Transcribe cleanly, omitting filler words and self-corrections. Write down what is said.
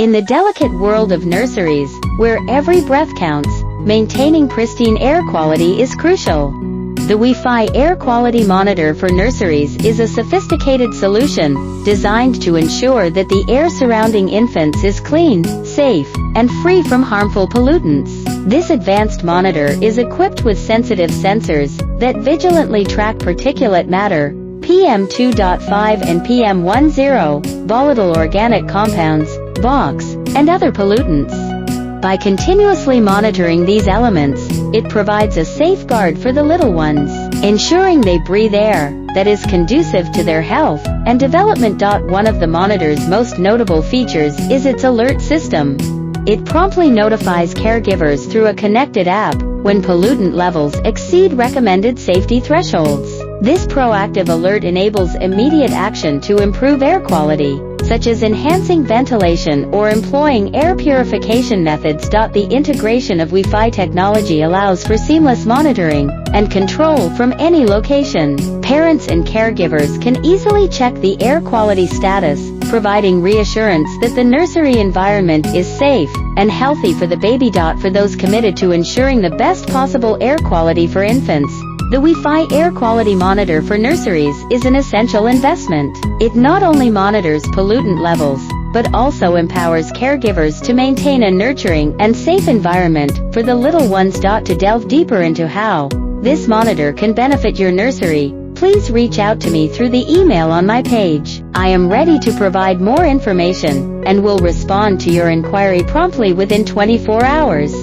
In the delicate world of nurseries, where every breath counts, maintaining pristine air quality is crucial. The Wi-Fi Air Quality Monitor for Nurseries is a sophisticated solution designed to ensure that the air surrounding infants is clean, safe, and free from harmful pollutants. This advanced monitor is equipped with sensitive sensors that vigilantly track particulate matter, PM2.5 and PM10, volatile organic compounds, VOCs, and other pollutants. By continuously monitoring these elements, it provides a safeguard for the little ones, ensuring they breathe air that is conducive to their health and development. One of the monitor's most notable features is its alert system. It promptly notifies caregivers through a connected app when pollutant levels exceed recommended safety thresholds. This proactive alert enables immediate action to improve air quality, such as enhancing ventilation or employing air purification methods. The integration of Wi-Fi technology allows for seamless monitoring and control from any location. Parents and caregivers can easily check the air quality status, providing reassurance that the nursery environment is safe and healthy for the baby. For those committed to ensuring the best possible air quality for infants, the Wi-Fi Air Quality Monitor for Nurseries is an essential investment. It not only monitors pollutant levels, but also empowers caregivers to maintain a nurturing and safe environment for the little ones. To delve deeper into how this monitor can benefit your nursery, please reach out to me through the email on my page. I am ready to provide more information and will respond to your inquiry promptly within 24 hours.